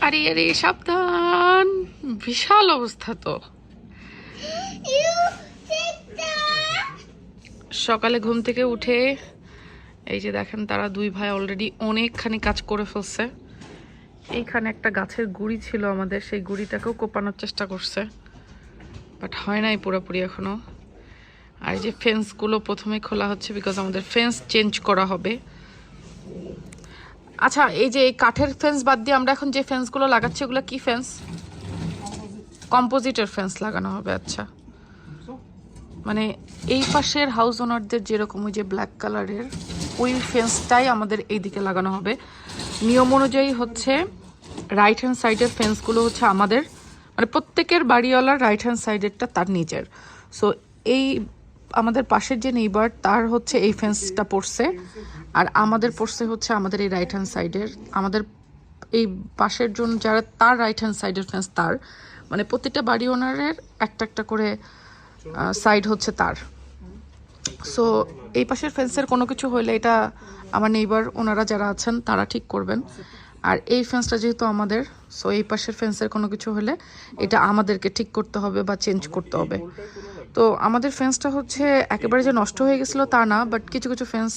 আরে আরে সাবধান, বিশাল অবস্থা তো। সকালে ঘুম থেকে উঠে এই যে দেখেন তারা দুই ভাই অলরেডি অনেকখানি কাজ করে ফেলছে। এইখানে একটা গাছের গুড়ি ছিল আমাদের, সেই গুড়িটাকেও কোপানোর চেষ্টা করছে, বাট হয় নাই পুরোপুরি এখনো। আর এই যে ফেন্সগুলো প্রথমে খোলা হচ্ছে, বিকজ আমাদের ফেন্স চেঞ্জ করা হবে। আচ্ছা, এই যে এই কাঠের ফেন্স বাদ দিয়ে আমরা এখন যে ফেন্সগুলো লাগাচ্ছি ওগুলো কি ফেন্স? কম্পোজিটের ফেন্স লাগানো হবে। আচ্ছা, মানে এই পাশের হাউস ওনারদের যেরকম ওই যে ব্ল্যাক কালারের ওই ফেন্সটাই আমাদের এই দিকে লাগানো হবে। নিয়ম অনুযায়ী হচ্ছে রাইট হ্যান্ড সাইডের ফেন্সগুলো হচ্ছে আমাদের, মানে প্রত্যেকের বাড়িওয়ালার রাইট হ্যান্ড সাইডেরটা তার নিজের। সো এই আমাদের পাশের যে নেইবার তার হচ্ছে এই ফেন্সটা পড়ছে, আর আমাদের পড়ছে হচ্ছে আমাদের এই রাইট হ্যান্ড সাইডের। আমাদের এই পাশের জন যারা তার রাইট হ্যান্ড সাইডের ফেন্স তার, মানে প্রতিটা বাড়ি ওনারের একটা একটা করে সাইড হচ্ছে তার। সো এই পাশের ফেন্সের কোনো কিছু হইলে এটা আমার নেইবার ওনারা যারা আছেন তারা ঠিক করবেন। আর এই ফেন্সটা যেহেতু আমাদের, সো এই পাশের ফেন্সের কোনো কিছু হলে এটা আমাদেরকে ঠিক করতে হবে বা চেঞ্জ করতে হবে। তো আমাদের ফেন্সটা হচ্ছে একেবারে যে নষ্ট হয়ে গেছিলো তা না, বাট কিছু কিছু ফেন্স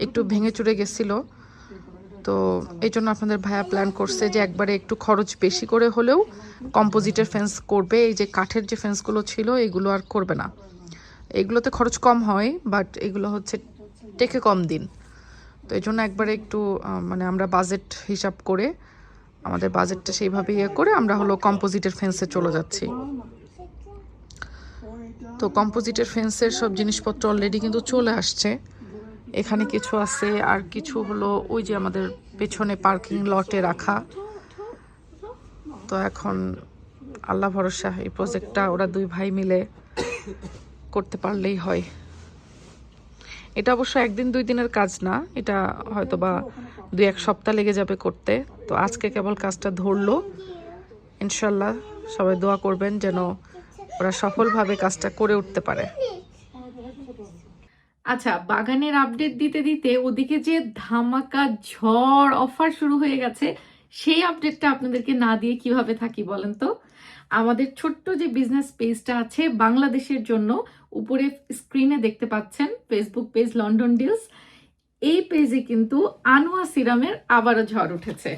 একটু ভেঙে চুরে গেছিলো। তো এই জন্য আপনাদের ভাইয়া প্ল্যান করছে যে একবারে একটু খরচ বেশি করে হলেও কম্পোজিটের ফেন্স করবে। এই যে কাঠের যে ফেন্সগুলো ছিল এগুলো আর করবে না। এগুলোতে খরচ কম হয়, বাট এগুলো হচ্ছে টেকে কম দিন। তো এই জন্য একবারে একটু মানে আমরা বাজেট হিসাব করে আমাদের বাজেটটা সেইভাবে ইয়ে করে আমরা হলো কম্পোজিটের ফেন্সে চলে যাচ্ছি। তো কম্পোজিটের ফেন্সের সব জিনিসপত্র অলরেডি কিন্তু চলে আসছে। এখানে কিছু আছে, আর কিছু হলো ওই যে আমাদের পেছনে পার্কিং লটে রাখা। তো এখন আল্লাহ ভরসা, এই প্রজেক্টটা ওরা দুই ভাই মিলে করতে পারলেই হয়। এটা অবশ্য একদিন দুই দিনের কাজ না, এটা হয়তো বা 2-1 সপ্তাহ লেগে যাবে করতে। তো আজকে কেবল কাজটা ধরলো, ইনশাল্লাহ সবাই দোয়া করবেন যেন ওরা সফলভাবে কাজটা করে উঠতে পারে। আচ্ছা, বাগানের আপডেট দিতে দিতে ওদিকে যে ধামাকা ঝড় অফার শুরু হয়ে গেছে, সেই আপডেটটা আপনাদেরকে না দিয়ে কিভাবে থাকি বলেন তো। আমাদের ছোট্ট যে বিজনেস পেজটা আছে বাংলাদেশের জন্য, উপরে স্ক্রিনে দেখতে পাচ্ছেন ফেসবুক পেজ লন্ডন ডিলস। এই পেজে কিন্তু আনোয়া সিরামের আবারও ঝড় উঠেছে।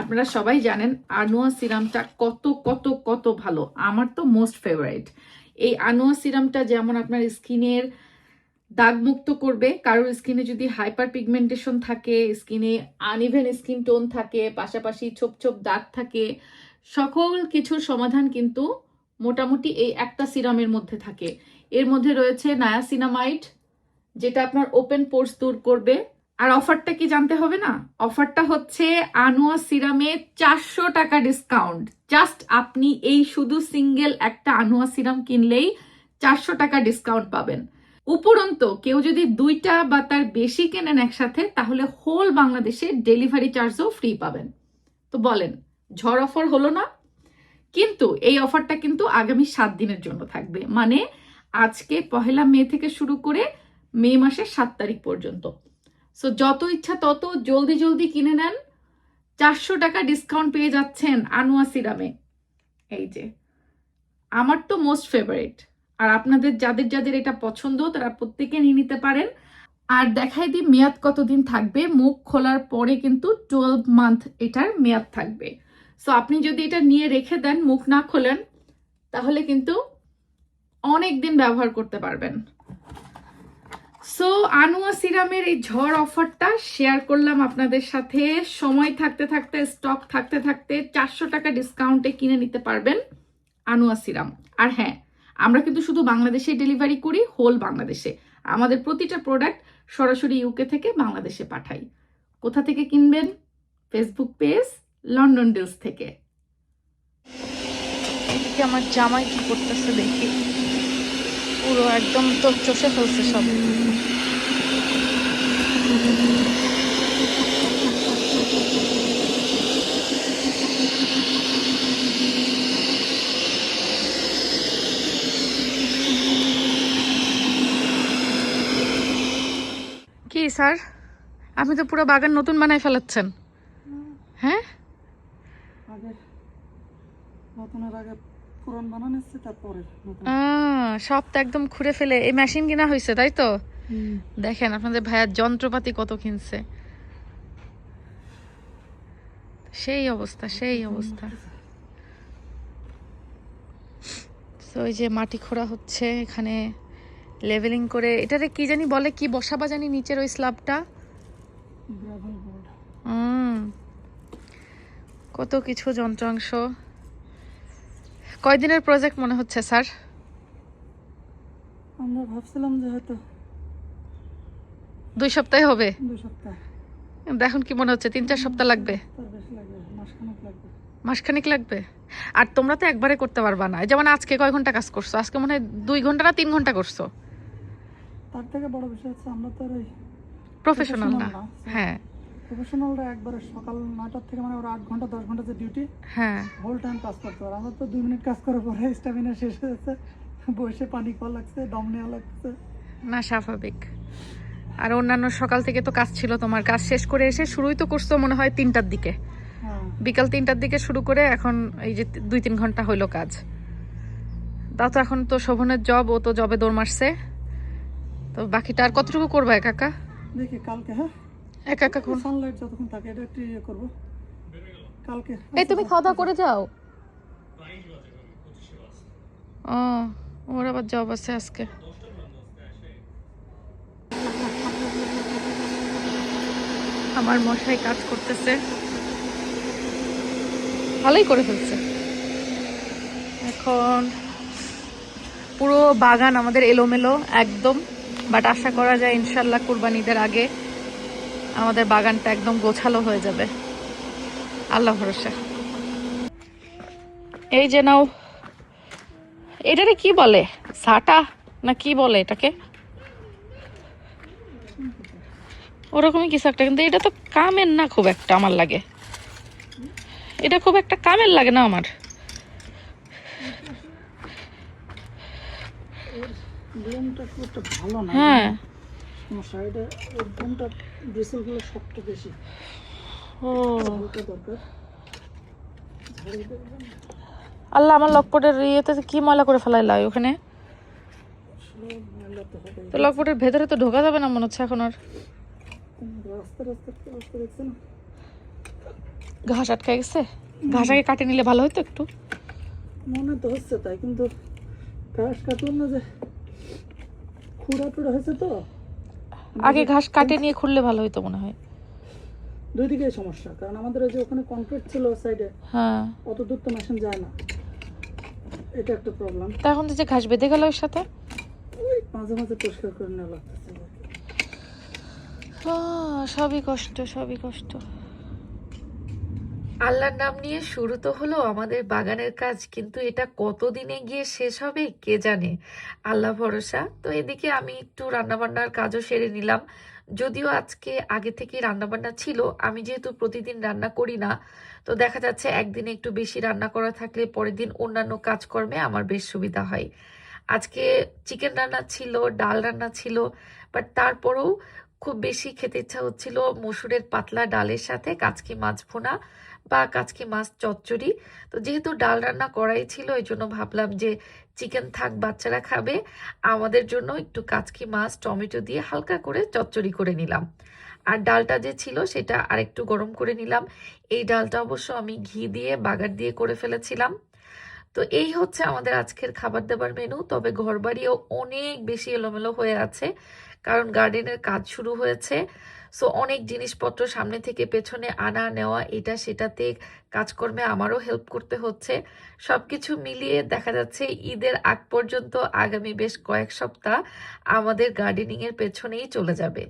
আপনারা সবাই জানেন আনোয়া সিরামটা কত কত কত ভালো, আমার তো মোস্ট ফেভারিট। এই আনোয়া সিরামটা যেমন আপনার স্কিনের দাগ মুক্ত করবে, কারোর স্কিনে যদি হাইপার পিগমেন্টেশন থাকে, স্কিনে আনইভেন স্কিন টোন থাকে, পাশাপাশি ছোপ ছোপ দাগ থাকে, সকল কিছুর সমাধান কিন্তু মোটামুটি এই একটা সিরামের মধ্যে থাকে। এর মধ্যে রয়েছে নায়াসিনামাইড, যেটা আপনার ওপেন পোর্স দূর করবে। আর অফারটা কি জানতে হবে না? অফারটা হচ্ছে আনোয়া সিরামে 400 টাকা ডিসকাউন্ট। জাস্ট আপনি এই শুধু সিঙ্গেল একটা আনোয়া সিরাম কিনলেই 400 টাকা ডিসকাউন্ট পাবেন। উপরন্ত কেউ যদি 2টা বা তার বেশি কেনেন একসাথে, তাহলে হোল বাংলাদেশে ডেলিভারি চার্জও ফ্রি পাবেন। তো বলেন, ঝড় অফার হলো না? কিন্তু এই অফারটা কিন্তু আগামী 7 দিনের জন্য থাকবে, মানে আজকে 1 মে থেকে শুরু করে মে মাসের 7 তারিখ পর্যন্ত। সো যত ইচ্ছা তত জলদি জলদি কিনে নেন, 400 টাকা ডিসকাউন্ট পেয়ে যাচ্ছেন আনোয়া সিরামে। এই যে আমার তো মোস্ট ফেভারিট, আর আপনাদের যাদের যাদের এটা পছন্দ তারা প্রত্যেকে নিয়ে নিতে পারেন। আর দেখাই দিই মেয়াদ কতদিন থাকবে। মুখ খোলার পরে কিন্তু 12 মান্থ এটার মেয়াদ থাকবে। সো আপনি যদি এটা নিয়ে রেখে দেন, মুখ না খোলেন, তাহলে কিন্তু অনেক দিন ব্যবহার করতে পারবেন। সো আনোয়া সিরামের এই ঝড় অফারটা শেয়ার করলাম আপনাদের সাথে। সময় থাকতে থাকতে, স্টক থাকতে থাকতে 400 টাকা ডিসকাউন্টে কিনে নিতে পারবেন আনোয়া সিরাম। আর হ্যাঁ, আমরা কিন্তু শুধু বাংলাদেশে ডেলিভারি করি, হোল বাংলাদেশে। আমাদের প্রতিটা প্রোডাক্ট সরাসরি ইউকে থেকে বাংলাদেশে পাঠাই। কোথা থেকে কিনবেন? ফেসবুক পেজ লন্ডন ডিলস থেকে। এদিকে আমার জামাই কি করতেছে দেখি, পুরো একদম তো চষে ফেলছে সব। কি স্যার, আপনি তো পুরো বাগান নতুন বানাই ফেলাচ্ছেন। হ্যাঁ, আগে নতুনের আগে পুরান বানানো এসছে, তারপরে নতুন। সব তো একদম খুঁড়ে ফেলে এই মেশিন কিনা হয়েছে, তাই তো? দেখেন আপনাদের ভাইয়ার যন্ত্রপাতি কত কিনছে। সেই অবস্থা, সেই অবস্থা। তো ওই যে মাটি খোঁড়া হচ্ছে এখানে, লেভেলিং করে এটারে কি জানি বলে, কি বসাবা জানি নিচের ওই স্ল্যাবটা। Gravel board. কত কিছু যন্ত্রাংশ। কয়দিনের প্রজেক্ট মনে হচ্ছে স্যার? আমরা ভাবছিলাম যে হয়তো 2 সপ্তাহে হবে। 2 সপ্তাহ। এখন কি মনে হচ্ছে 3-4 সপ্তাহ লাগবে? তার বেশি লাগবে, মাসখানেক লাগবে। মাসখানেক লাগবে। আর তোমরা তো একবারে করতে পারবা না। যেমন আজকে কয় ঘন্টা কাজ করছো? আজকে মনে হয় 2 ঘন্টা না 3 ঘন্টা করছো। তার থেকে বড় বিষয় হচ্ছে আমরা তো আর ওই প্রফেশনাল না। না। হ্যাঁ প্রফেশনালরা একবারে সকাল 9টা থেকে মানে ওরা 8 ঘন্টা 10 ঘন্টা যে ডিউটি, হ্যাঁ। হোল টাইম কাজ করতে পারে। আমরা তো 2 মিনিট কাজ করার পরে স্ট্যামিনা শেষ হয়ে যাচ্ছে, বসে পানি খাওয়া লাগছে, দম নেওয়া লাগছে। না স্বাভাবিক। আর অন্যান্য সকাল থেকে তো কাজ ছিল, তোমার কাজ শেষ করে এসে শুরুই তো করছো মনে হয় 3টার দিকে, হ্যাঁ, বিকাল 3টার দিকে শুরু করে এখন এই যে 2-3 ঘন্টা হইলো কাজ। তাও তো এখন তো শোভনের জব, ও তো জবে দৌড় মারছে। তো বাকিটা আর কতটুকু করবা একা একা? দেখি কালকে। হ্যাঁ, একা একা কোন? সানলাইট যতক্ষণ থাকে এটা একটু ইয়ে করবো কালকে। এই তুমি খাওয়া দাওয়া করে যাও। ও, ওর আবার জব আছে আজকে। আমার মশাই কাজ করতেছে, ভালোই করে ফেলছে। এখন পুরো বাগান আমাদের এলোমেলো একদম, বাট আশা করা যায় ইনশাল্লাহ কুরবানিদের আগে আমাদের বাগানটা একদম গোছালো হয়ে যাবে, আল্লাহ ভরসা। এই যে নাও, এটারে কি বলে, সাটা না কি বলে এটাকে, ওরকমই কিছু একটা, কিন্তু এটা তো কামের না খুব একটা আমার লাগে। এটা খুব একটা কামের লাগে না আমার। ব্লেমটা খুব একটা ভালো না। হ্যাঁ, সাইডে ওর ব্লেমটা ব্রিসেলগুলো শক্ত বেশি। ও হালকা দরকার। ঝাড়ি দেবেন, আল্লাহ, আমার লকপটের ইয়েতে কি ময়লা করে ফেলাইলা ওখানে। সব মেলাতে হবে। তো লকপটের ভেতরে তো ঢোকা যাবে না মনে হচ্ছে এখন আর। রাস্তা দেখছে না, ঘাস আটকে গেছে। ঘাস আগে কাটে নিলে ভালো হতো একটু। মনে তো হচ্ছে তাই, কিন্তু ঘাস কাটলাম না যে খুঁড়া টুড়া হয়েছে তো। আগে ঘাস কাটে নিয়ে খুললে ভালো হতো মনে হয়। দুই দিকেই সমস্যা, কারণ আমাদের ওই যে ওখানে কংক্রিট ছিল সাইডে, হ্যাঁ, অত দূর তো মেশিন যায় না, এটা একটা প্রবলেম। তা এখন তো যে ঘাস বেঁধে গেল ওর সাথে, ওই মাঝে মাঝে পরিষ্কার করে নেওয়া লাগতেছে। সবই কষ্ট, সবই কষ্ট। আল্লাহর নাম নিয়ে শুরু তো হলো আমাদের বাগানের কাজ, কিন্তু এটা কতদিনে গিয়ে শেষ হবে কে জানে, আল্লাহ ভরসা। তো এদিকে আমি একটু রান্নাবান্নার কাজও সেরে নিলাম, যদিও আজকে আগে থেকে রান্নাবান্না ছিল। আমি যেহেতু প্রতিদিন রান্না করি না, তো দেখা যাচ্ছে একদিনে একটু বেশি রান্না করা থাকলে পরের দিন অন্যান্য কাজকর্মে আমার বেশ সুবিধা হয়। আজকে চিকেন রান্না ছিল, ডাল রান্না ছিল, বাট তারপরেও খুব বেশি খেতে ইচ্ছা হচ্ছিল মসুরের পাতলা ডালের সাথে কাচকি মাছ ভুনা বা কাচকি মাছ চচ্চড়ি। তো যেহেতু ডাল রান্না করাই ছিল, এই জন্য ভাবলাম যে চিকেন থাক, বাচ্চারা খাবে, আমাদের জন্য একটু কাচকি মাছ টমেটো দিয়ে হালকা করে চচ্চড়ি করে নিলাম। আর ডালটা যে ছিল সেটা আরেকটু গরম করে নিলাম। এই ডালটা অবশ্য আমি ঘি দিয়ে বাগার দিয়ে করে ফেলেছিলাম। তো এই হচ্ছে আমাদের আজকের খাবার দাবার মেনু। তবে ঘরবাড়িও অনেক বেশি এলোমেলো হয়ে আছে, কারণ গার্ডেনের কাজ শুরু হয়েছে। সো অনেক জিনিসপত্র সামনে থেকে পেছনে আনা নেওয়া, এটা সেটাতে কাজকর্মে আমারও হেল্প করতে হচ্ছে। সবকিছু মিলিয়ে দেখা যাচ্ছে ঈদের আগ পর্যন্ত আগামী বেশ কয়েক সপ্তাহ আমাদের গার্ডেনিং এর পেছনেই চলে যাবে।